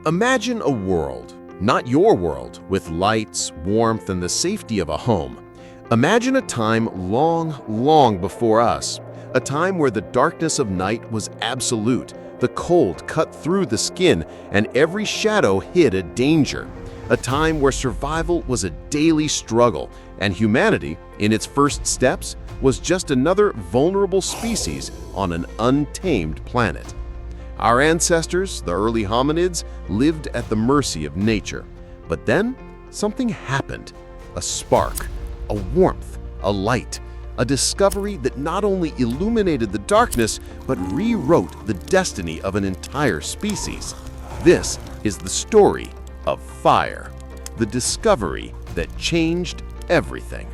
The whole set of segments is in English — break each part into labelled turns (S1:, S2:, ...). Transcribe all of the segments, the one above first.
S1: Imagine a world, not your world, with lights, warmth, and the safety of a home. Imagine a time long, long before us, a time where the darkness of night was absolute, the cold cut through the skin, and every shadow hid a danger. A time where survival was a daily struggle, and humanity, in its first steps, was just another vulnerable species on an untamed planet. Our ancestors, the early hominids, lived at the mercy of nature. But then, something happened. A spark, a warmth, a light, a discovery that not only illuminated the darkness, but rewrote the destiny of an entire species. This is the story of fire, the discovery that changed everything.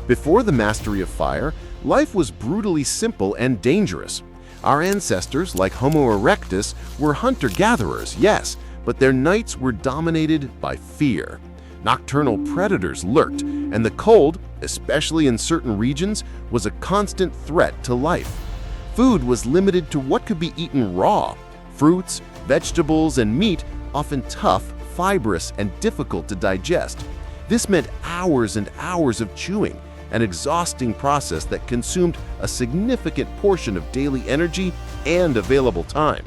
S1: Before the mastery of fire, life was brutally simple and dangerous. Our ancestors, like Homo erectus, were hunter-gatherers, yes, but their nights were dominated by fear. Nocturnal predators lurked, and the cold, especially in certain regions, was a constant threat to life. Food was limited to what could be eaten raw. Fruits, vegetables, and meat, often tough, fibrous, and difficult to digest. This meant hours and hours of chewing, an exhausting process that consumed a significant portion of daily energy and available time.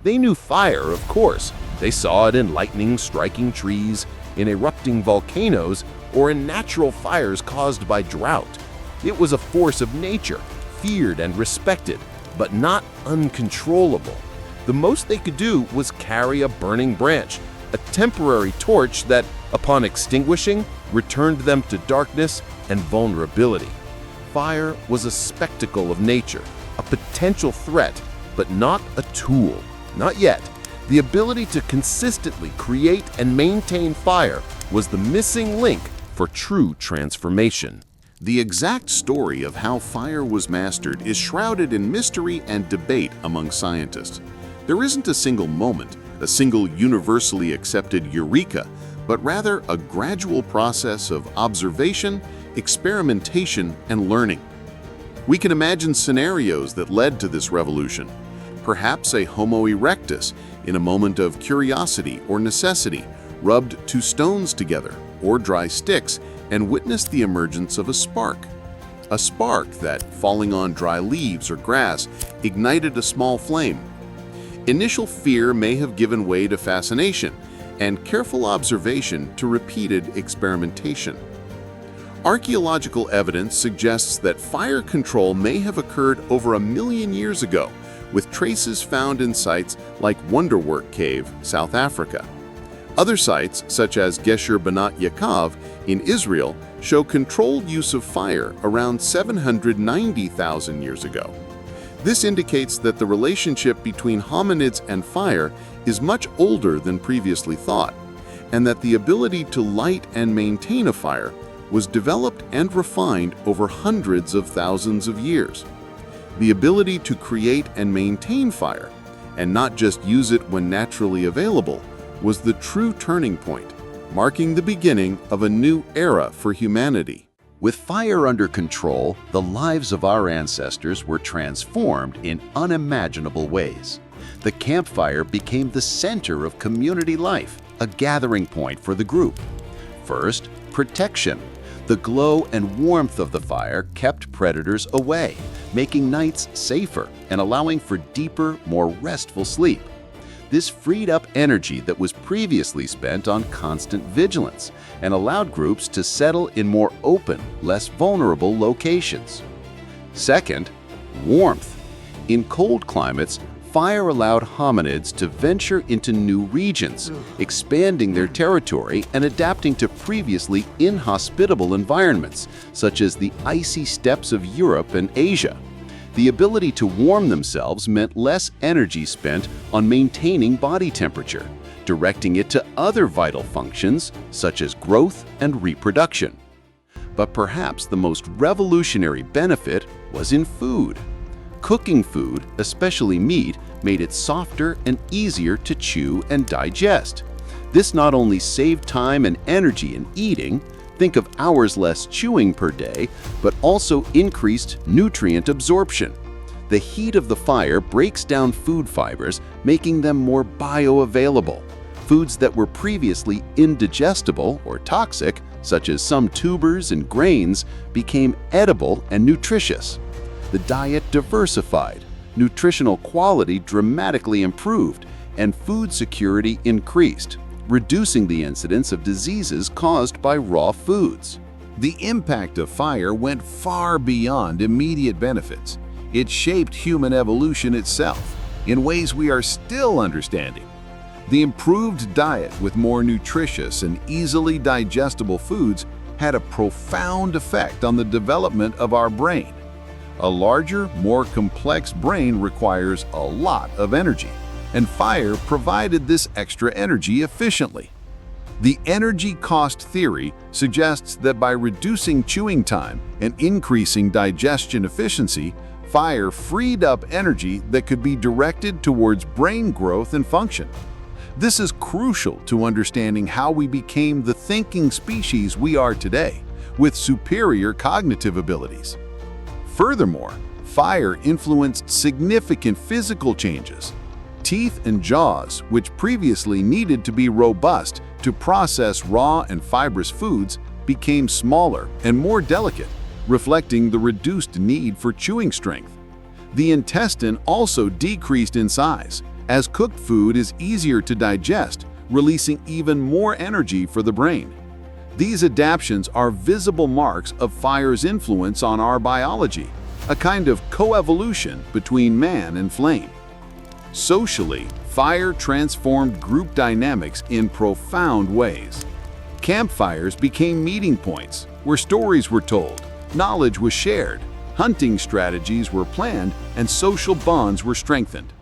S1: They knew fire, of course. They saw it in lightning striking trees, in erupting volcanoes, or in natural fires caused by drought. It was a force of nature, feared and respected, but not uncontrollable. The most they could do was carry a burning branch, a temporary torch that, upon extinguishing, returned them to darkness and vulnerability. Fire was a spectacle of nature, a potential threat, but not a tool. Not yet. The ability to consistently create and maintain fire was the missing link for true transformation.
S2: The exact story of how fire was mastered is shrouded in mystery and debate among scientists. There isn't a single moment, a single universally accepted eureka, but rather a gradual process of observation, experimentation, and learning. We can imagine scenarios that led to this revolution. Perhaps a Homo erectus, in a moment of curiosity or necessity, rubbed two stones together or dry sticks and witnessed the emergence of a spark. A spark that, falling on dry leaves or grass, ignited a small flame. Initial fear may have given way to fascination, and careful observation to repeated experimentation. Archaeological evidence suggests that fire control may have occurred over 1 million years ago, with traces found in sites like Wonderwork Cave, South Africa. Other sites, such as Gesher Banat Yaakov in Israel, show controlled use of fire around 790,000 years ago. This indicates that the relationship between hominids and fire is much older than previously thought, and that the ability to light and maintain a fire was developed and refined over hundreds of thousands of years. The ability to create and maintain fire, and not just use it when naturally available, was the true turning point, marking the beginning of a new era for humanity.
S3: With fire under control, the lives of our ancestors were transformed in unimaginable ways. The campfire became the center of community life, a gathering point for the group. First, protection. The glow and warmth of the fire kept predators away, making nights safer and allowing for deeper, more restful sleep. This freed up energy that was previously spent on constant vigilance and allowed groups to settle in more open, less vulnerable locations. Second, warmth. In cold climates, fire allowed hominids to venture into new regions, expanding their territory and adapting to previously inhospitable environments, such as the icy steppes of Europe and Asia. The ability to warm themselves meant less energy spent on maintaining body temperature, directing it to other vital functions such as growth and reproduction. But perhaps the most revolutionary benefit was in food. Cooking food, especially meat, made it softer and easier to chew and digest. This not only saved time and energy in eating, think of hours less chewing per day, but also increased nutrient absorption. The heat of the fire breaks down food fibers, making them more bioavailable. Foods that were previously indigestible or toxic, such as some tubers and grains, became edible and nutritious. The diet diversified, nutritional quality dramatically improved, and food security increased, reducing the incidence of diseases caused by raw foods.
S2: The impact of fire went far beyond immediate benefits. It shaped human evolution itself in ways we are still understanding. The improved diet with more nutritious and easily digestible foods had a profound effect on the development of our brain. A larger, more complex brain requires a lot of energy, and fire provided this extra energy efficiently. The energy cost theory suggests that by reducing chewing time and increasing digestion efficiency, fire freed up energy that could be directed towards brain growth and function. This is crucial to understanding how we became the thinking species we are today, with superior cognitive abilities. Furthermore, fire influenced significant physical changes. Teeth and jaws, which previously needed to be robust to process raw and fibrous foods, became smaller and more delicate, reflecting the reduced need for chewing strength. The intestine also decreased in size, as cooked food is easier to digest, releasing even more energy for the brain. These adaptations are visible marks of fire's influence on our biology, a kind of coevolution between man and flame. Socially, fire transformed group dynamics in profound ways. Campfires became meeting points where stories were told, knowledge was shared, hunting strategies were planned, and social bonds were strengthened.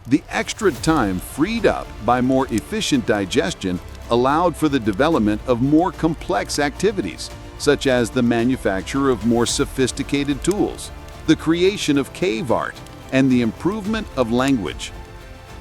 S2: The extra time freed up by more efficient digestion allowed for the development of more complex activities, such as the manufacture of more sophisticated tools, the creation of cave art, and the improvement of language.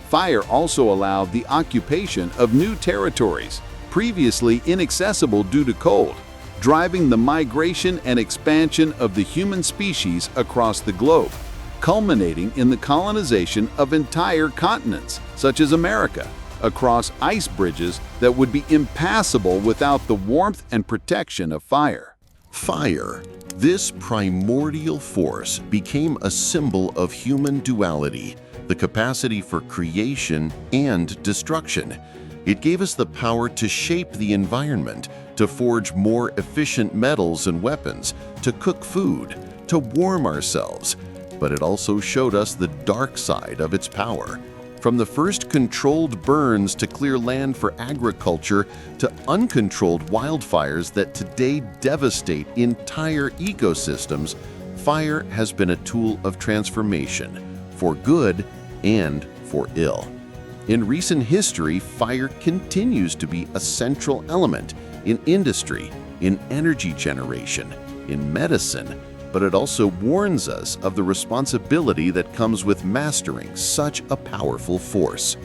S2: Fire also allowed the occupation of new territories, previously inaccessible due to cold, driving the migration and expansion of the human species across the globe, culminating in the colonization of entire continents, such as America, across ice bridges that would be impassable without the warmth and protection of fire.
S1: Fire, this primordial force, became a symbol of human duality, the capacity for creation and destruction. It gave us the power to shape the environment, to forge more efficient metals and weapons, to cook food, to warm ourselves. But it also showed us the dark side of its power. From the first controlled burns to clear land for agriculture to uncontrolled wildfires that today devastate entire ecosystems, fire has been a tool of transformation, for good and for ill. In recent history, fire continues to be a central element in industry, in energy generation, in medicine, but it also warns us of the responsibility that comes with mastering such a powerful force.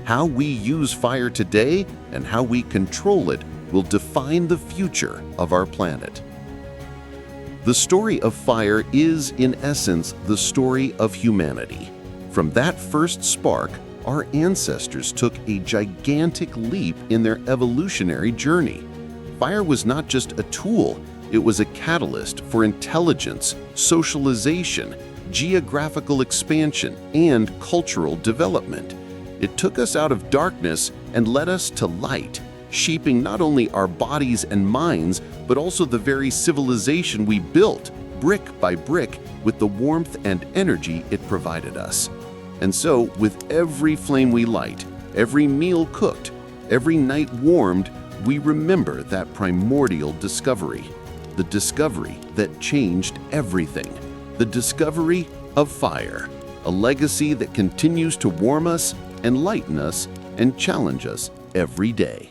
S1: How we use fire today and how we control it will define the future of our planet. The story of fire is, in essence, the story of humanity. From that first spark, our ancestors took a gigantic leap in their evolutionary journey. Fire was not just a tool, it was a catalyst for intelligence, socialization, geographical expansion, and cultural development. It took us out of darkness and led us to light, shaping not only our bodies and minds, but also the very civilization we built, brick by brick, with the warmth and energy it provided us. And so, with every flame we light, every meal cooked, every night warmed, we remember that primordial discovery. The discovery that changed everything. The discovery of fire, a legacy that continues to warm us, enlighten us, and challenge us every day.